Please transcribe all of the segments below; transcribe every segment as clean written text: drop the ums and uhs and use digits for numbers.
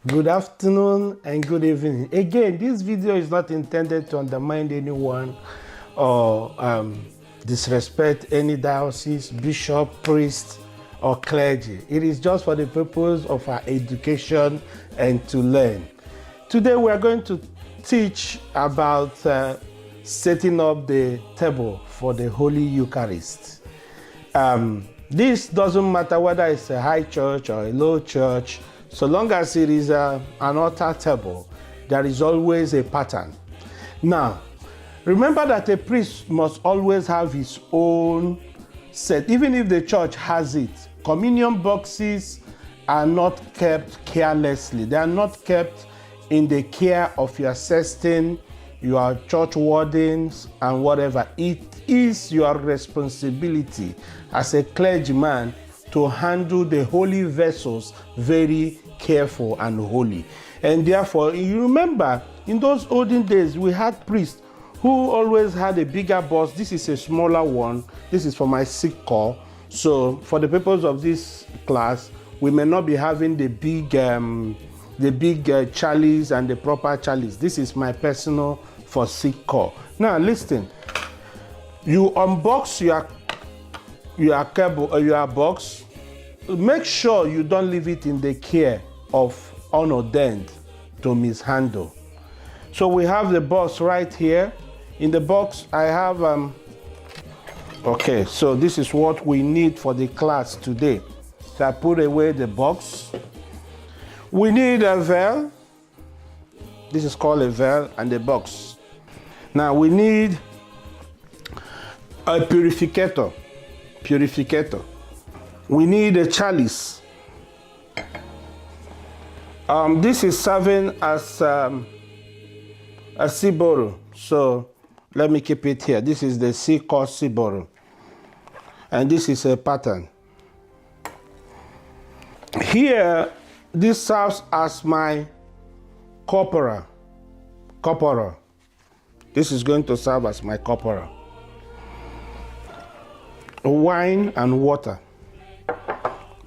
Good afternoon and good evening. Again, this video is not intended to undermine anyone or disrespect any diocese, bishop, priest, or clergy. It is just for the purpose of our education and to learn. Today we are going to teach about setting up the table for the Holy Eucharist. This doesn't matter whether it's a high church or a low church. So long as it is an altar table, there is always a pattern. Now, remember that a priest must always have his own set, even if the church has it. Communion boxes are not kept carelessly. They are not kept in the care of your sexton, your church wardens, and whatever. It is your responsibility as a clergyman to handle the holy vessels very careful and holy. And therefore, you remember, in those olden days, we had priests who always had a bigger box. This is a smaller one. This is for my sick call. So for the purpose of this class, we may not be having the big chalice and the proper chalice. This is my personal for sick call. Now listen, you unbox your cable or your box. Make sure you don't leave it in the care of unordained to mishandle. So we have the box right here. In the box I have okay, so this is what we need for the class today. So I put away the box. We need a veil. This is called a veil, and the box. Now we need a purificator. We need a chalice. This is serving as a ciboro. So let me keep it here. This is the C-core ciboro. And this is a pattern. Here, this serves as my corpora. This is going to serve as my corpora. Wine and water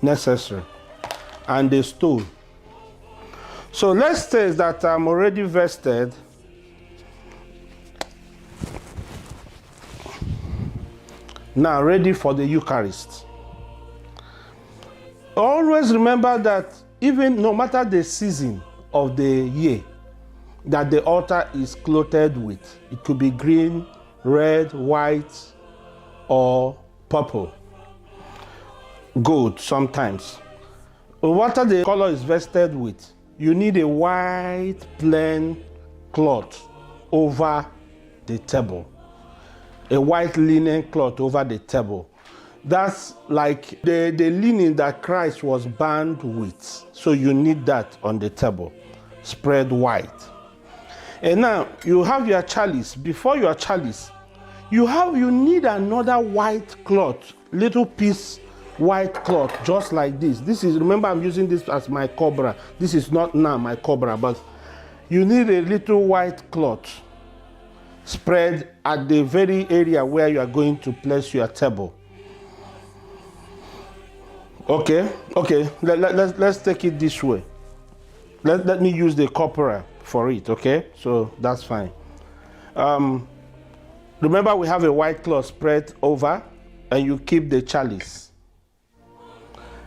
necessary, and the stool. So let's say that I'm already vested. Now ready for the Eucharist. Always remember that even no matter the season of the year that the altar is clothed with, it could be green, red, white, or purple, gold sometimes. Whatever the color is vested with, you need a white plain cloth over the table. A white linen cloth over the table. That's like the linen that Christ was bound with. So you need that on the table, spread white. And now you have your chalice. Before your chalice, you need another white cloth, little piece white cloth, just like this. This is, remember, I'm using this as my cobra. This is not now my cobra, but you need a little white cloth spread at the very area where you are going to place your table. Okay. Let's take it this way. Let me use the corpora for it. Okay, so that's fine. Remember, we have a white cloth spread over, and you keep the chalice.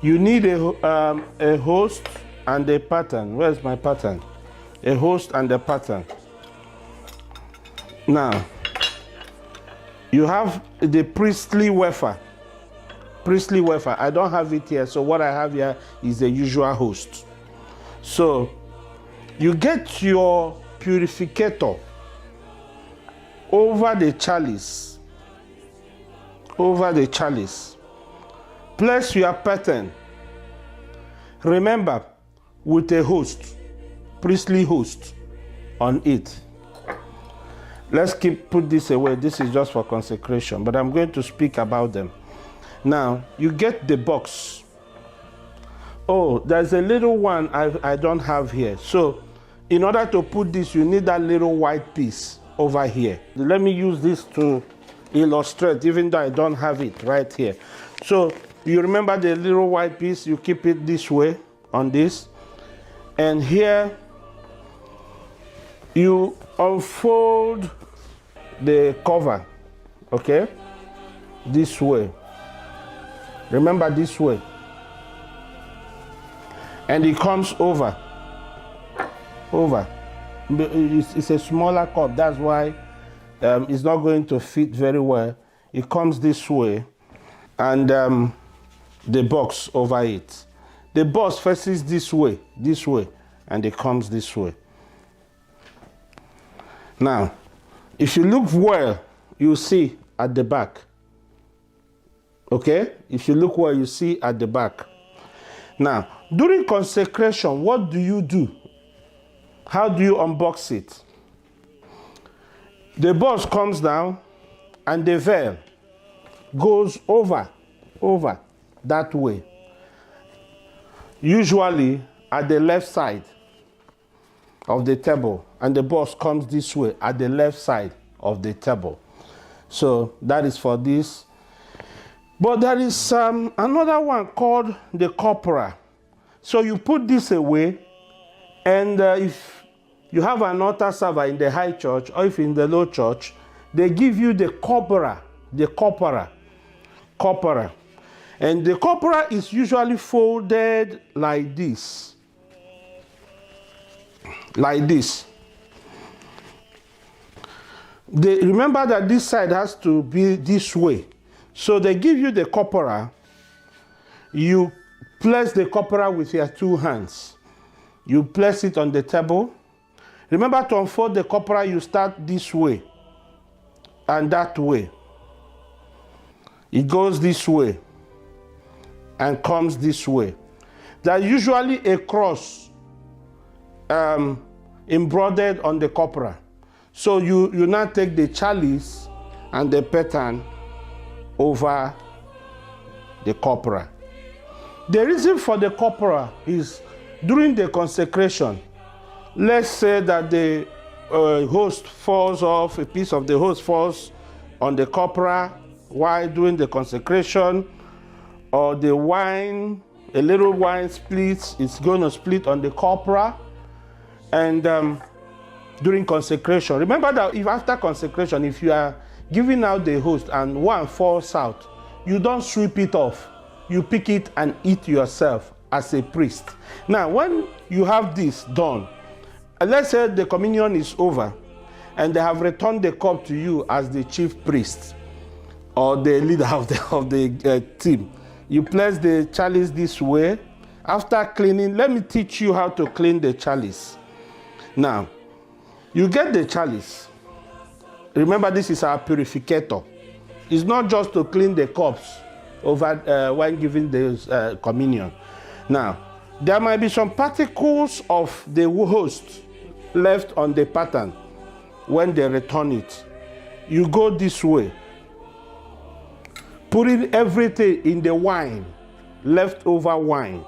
You need a host and a pattern. Where's my pattern? A host and a pattern. Now, you have the priestly wafer. I don't have it here, so what I have here is the usual host. So, you get your purificator over the chalice. Place your pattern. Remember, with a host, priestly host on it. Let's put this away. This is just for consecration, but I'm going to speak about them. Now, you get the box. Oh, there's a little one I don't have here. So, in order to put this, you need that little white piece over here. Let me use this to illustrate, even though I don't have it right here. So, you remember the little white piece, you keep it this way on this. And here you unfold the cover, okay? This way. Remember, this way. And it comes over. It's a smaller cup, that's why it's not going to fit very well. It comes this way, and the box over it. The box faces this way, and it comes this way. Now, if you look well, you see at the back. Okay? If you look well, you see at the back. Now, during consecration, what do you do? How do you unbox it? The box comes down, and the veil goes over that way. Usually at the left side of the table, and the box comes this way at the left side of the table. So that is for this. But there is another one called the corpora. So you put this away, and if you have an altar server in the high church, or if in the low church, they give you the corpora, corpora. And the corpora is usually folded like this. Like this. Remember that this side has to be this way. So they give you the corpora. You place the corpora with your two hands. You place it on the table. Remember, to unfold the corpora, you start this way and that way. It goes this way and comes this way. There's usually a cross embroidered on the corpora. So you now take the chalice and the pattern over the corpora. The reason for the corpora is during the consecration, let's say that the host falls off, a piece of the host falls on the corpora while doing the consecration, or the wine, a little wine splits, it's going to split on the corpora. And during consecration, remember that if after consecration, if you are giving out the host and one falls out, you don't sweep it off. You pick it and eat yourself as a priest. Now, when you have this done, let's say the communion is over and they have returned the cup to you as the chief priest or the leader of the team. You place the chalice this way. After cleaning, let me teach you how to clean the chalice. Now, you get the chalice. Remember, this is our purificator. It's not just to clean the cups over when giving the communion. Now, there might be some particles of the host left on the pattern when they return it. You go this way, putting everything in the wine, leftover wine.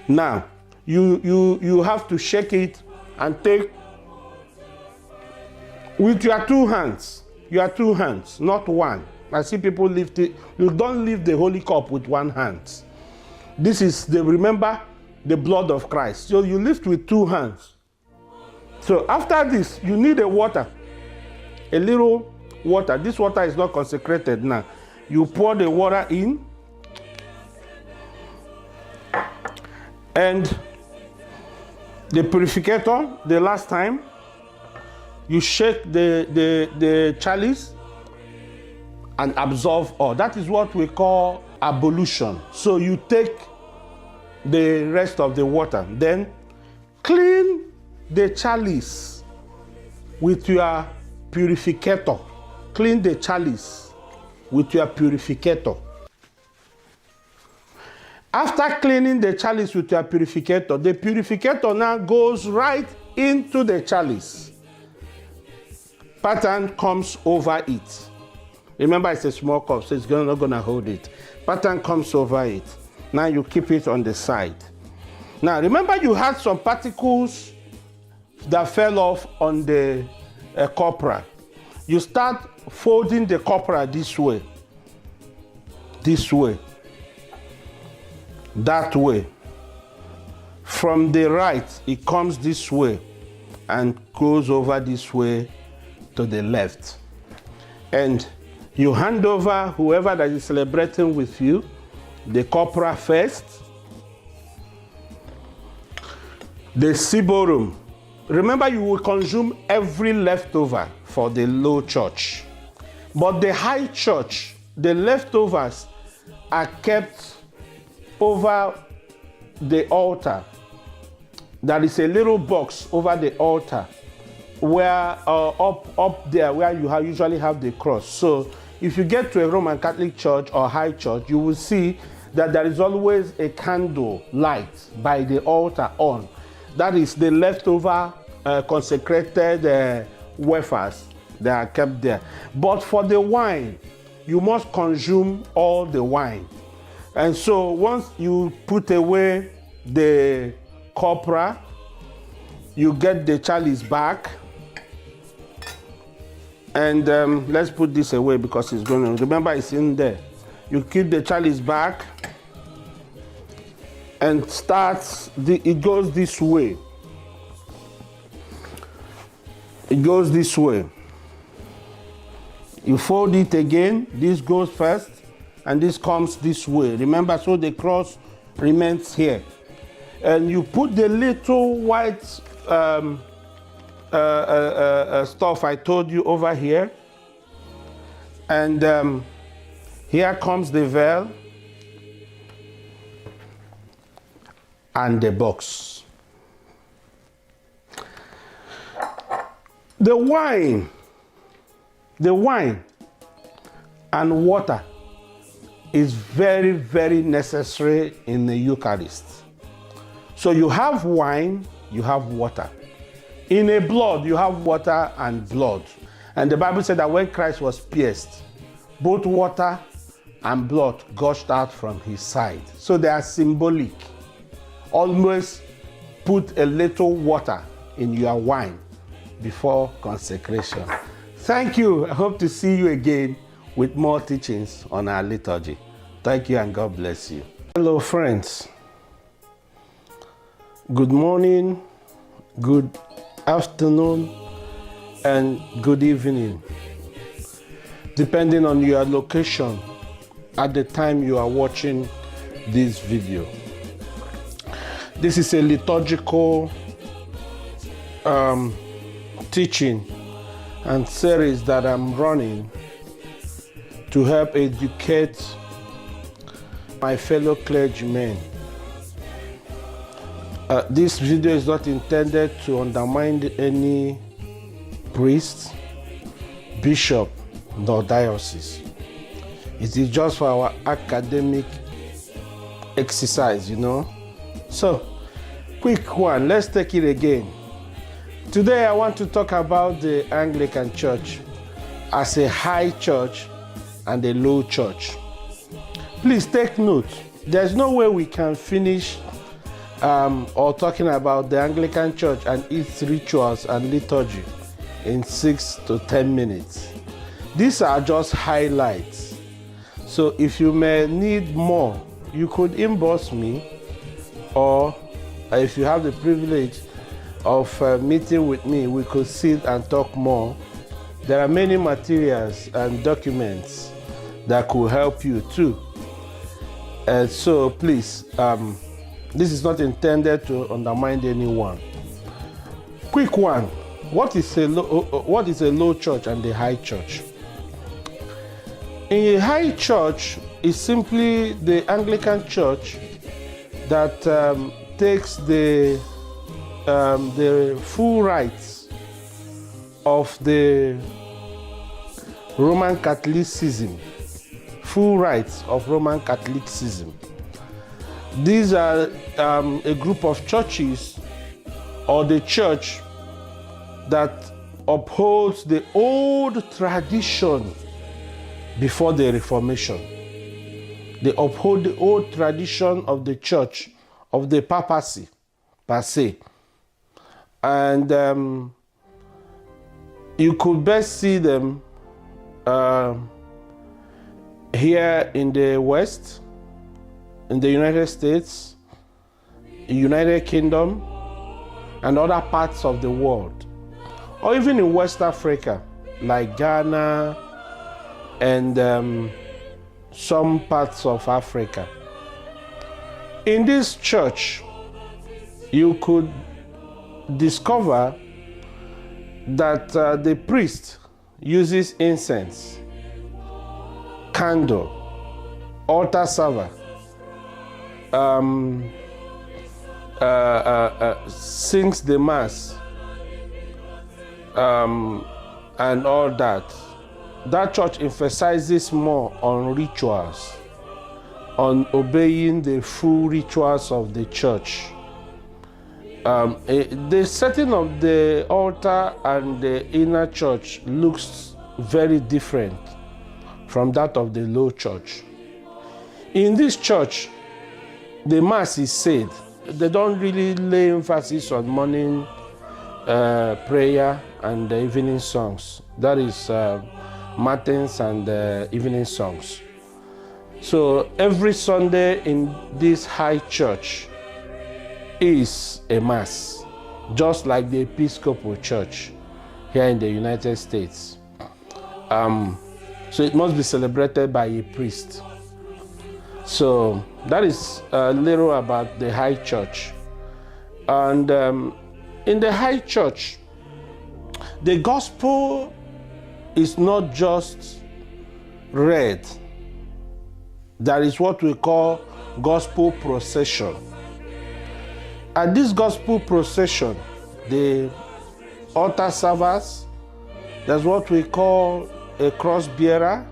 Now, you have to shake it and take with your two hands, not one. I see people lift it. You don't lift the holy cup with one hand. This is remember the blood of Christ. So you lift with two hands. So after this, you need a water, a little water. This water is not consecrated now. You pour the water in, and the purificator, the last time, you shake the chalice and absorb all. That is what we call ablution. So you take the rest of the water, then clean the chalice with your purificator. Clean the chalice with your purificator. After cleaning the chalice with your purificator, the purificator now goes right into the chalice. Pattern comes over it. Remember, it's a small cup, so it's not going to hold it. Pattern comes over it. Now you keep it on the side. Now remember, you had some particles that fell off on the corpora. You start folding the corpora this way, that way. From the right, it comes this way and goes over this way to the left. And you hand over whoever that is celebrating with you, the corporal first, the Siborum. Remember, you will consume every leftover for the low church. But the high church, the leftovers are kept over the altar. There is a little box over the altar where up there where you usually have the cross. So if you get to a Roman Catholic church or high church, you will see that there is always a candle light by the altar on. That is the leftover consecrated wafers that are kept there. But for the wine, you must consume all the wine. And so once you put away the copra, you get the chalice back. And let's put this away because it's going to, remember it's in there. You keep the chalice back and it goes this way. It goes this way. You fold it again, this goes first, and this comes this way. Remember, so the cross remains here. And you put the little white stuff I told you over here. And here comes the veil and the box. The wine and water is very, very necessary in the Eucharist. So you have wine, you have water. In a blood, you have water and blood. And the Bible said that when Christ was pierced, both water and blood gushed out from his side. So they are symbolic. Always put a little water in your wine before consecration. Thank you. I hope to see you again with more teachings on our liturgy. Thank you and God bless you. Hello friends. Good morning, good afternoon, and good evening, depending on your location at the time you are watching this video. This is a liturgical teaching and series that I'm running to help educate my fellow clergymen. This video is not intended to undermine any priest, bishop, nor diocese. It is just for our academic exercise, you know. So, quick one, let's take it again. Today I want to talk about the Anglican Church as a high church and a low church. Please take note, there's no way we can finish or talking about the Anglican Church and its rituals and liturgy in 6 to 10 minutes. These are just highlights. So if you may need more, you could inbox me, or if you have the privilege of meeting with me, we could sit and talk more. There are many materials and documents that could help you too. So please, this is not intended to undermine anyone. Quick one, what is a low church and a high church? A high church is simply the Anglican Church that takes the full rights of the Roman Catholicism, full rights of Roman Catholicism. These are a group of churches or the church that upholds the old tradition before the Reformation. They uphold the old tradition of the church, of the papacy, per se. And you could best see them here in the West, in the United States, United Kingdom and other parts of the world, or even in West Africa, like Ghana and some parts of Africa. In this church, you could discover that the priest uses incense, candle, altar server, sings the mass, and all that. That church emphasizes more on rituals, on obeying the full rituals of the church. The setting of the altar and the inner church looks very different from that of the low church. In this church, the mass is said. They don't really lay emphasis on morning prayer and the evening songs. That is matins and evening songs. So every Sunday in this high church is a mass, just like the Episcopal Church here in the United States. So it must be celebrated by a priest. So that is a little about the high church. And in the high church, the gospel is not just read. There is what we call gospel procession. At this gospel procession, the altar servers, there's what we call a cross bearer,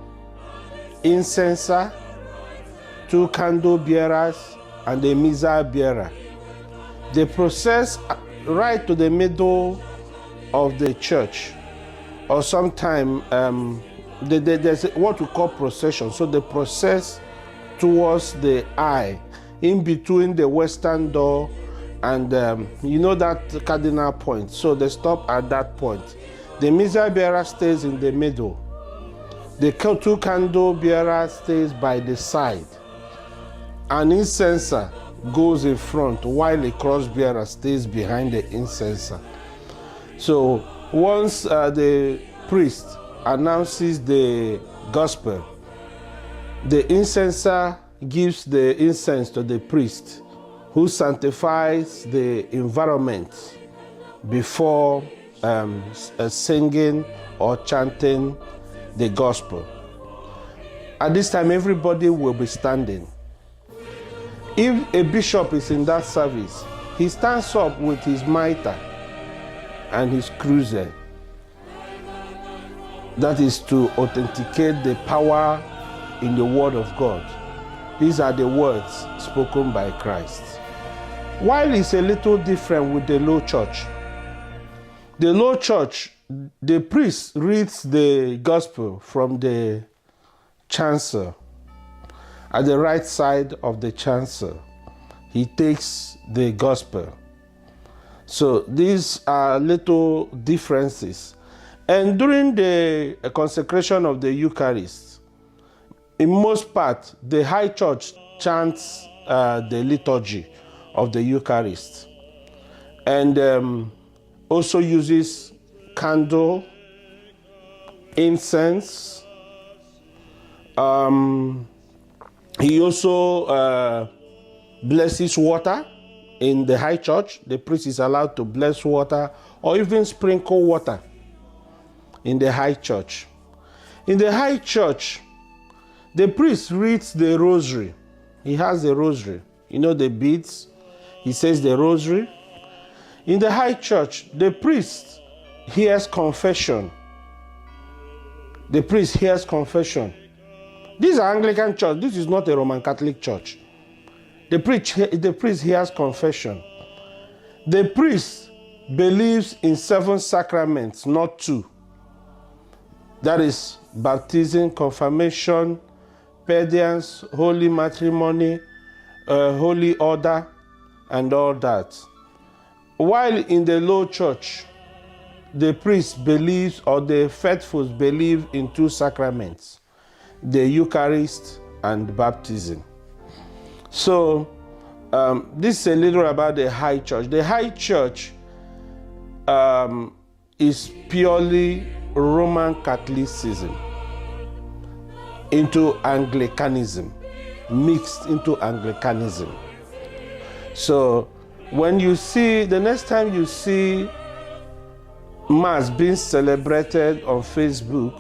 incenser, 2 candle bearers, and a missal bearer. They process right to the middle of the church, or sometime there's what we call procession. So they process towards the eye, in between the western door and you know that cardinal point. So they stop at that point. The missal bearer stays in the middle. The 2 candle bearer stays by the side. An incenser goes in front while a cross bearer stays behind the incenser. So once the priest announces the gospel, the incenser gives the incense to the priest, who sanctifies the environment before singing or chanting the gospel. At this time, everybody will be standing. If a bishop is in that service, he stands up with his mitre and his crucible. That is to authenticate the power in the word of God. These are the words spoken by Christ. While it's a little different with the low church. The low church, the priest reads the gospel from the chancel. At the right side of the chancel, he takes the gospel. So these are little differences. And during the consecration of the Eucharist, in most part, the high church chants the liturgy of the Eucharist, and also uses candle, incense. He also blesses water. In the high church, the priest is allowed to bless water or even sprinkle water in the high church. In the high church, the priest reads the rosary. He has the rosary. You know the beads? He says the rosary. In the high church, the priest hears confession. The priest hears confession. This is an Anglican church. This is not a Roman Catholic church. The priest hears confession. The priest believes in 7 sacraments, not 2. That is baptism, confirmation, penance, holy matrimony, holy order, and all that. While in the low church, the priest believes, or the faithful believe in 2 sacraments, the Eucharist and baptism. So this is a little about the high church. The high church is purely Roman Catholicism into Anglicanism, mixed into Anglicanism. So when you see, the next time you see Mass being celebrated on Facebook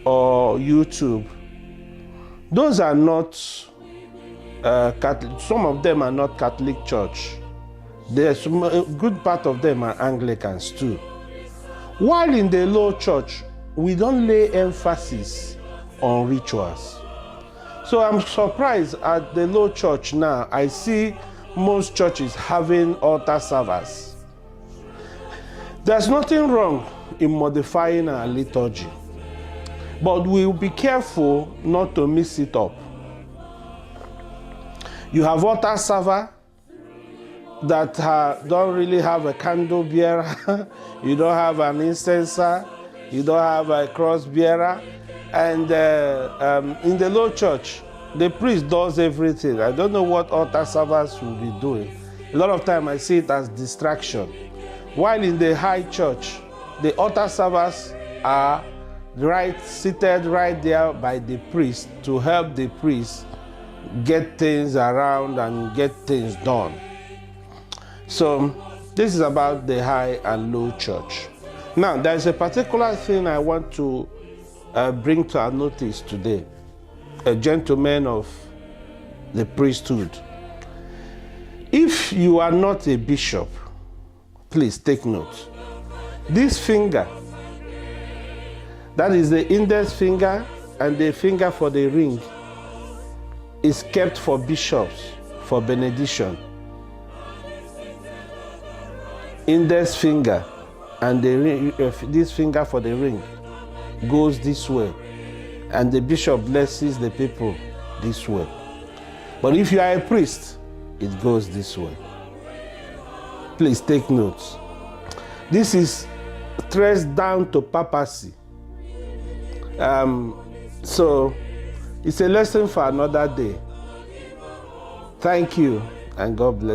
or YouTube, those are not Catholic. Some of them are not Catholic Church. There's a good part of them are Anglicans too. While in the low church, we don't lay emphasis on rituals. So I'm surprised at the low church now. I see most churches having altar servers. There's nothing wrong in modifying our liturgy, but we'll be careful not to mix it up. You have altar server that don't really have a candle bearer, you don't have an incenser, you don't have a cross bearer, and in the low church, the priest does everything. I don't know what altar servers will be doing. A lot of time I see it as distraction. While in the high church, the altar servers are seated right there by the priest to help the priest get things around and get things done. So this is about the high and low church. Now, there's a particular thing I want to bring to our notice today. A gentleman of the priesthood. If you are not a bishop, please take note. This finger, that is the index finger and the finger for the ring, is kept for bishops for benediction. Index finger and the ring, this finger for the ring goes this way, and the bishop blesses the people this way. But if you are a priest, it goes this way. Please take notes. This is traced down to papacy. So it's a lesson for another day. Thank you, and God bless.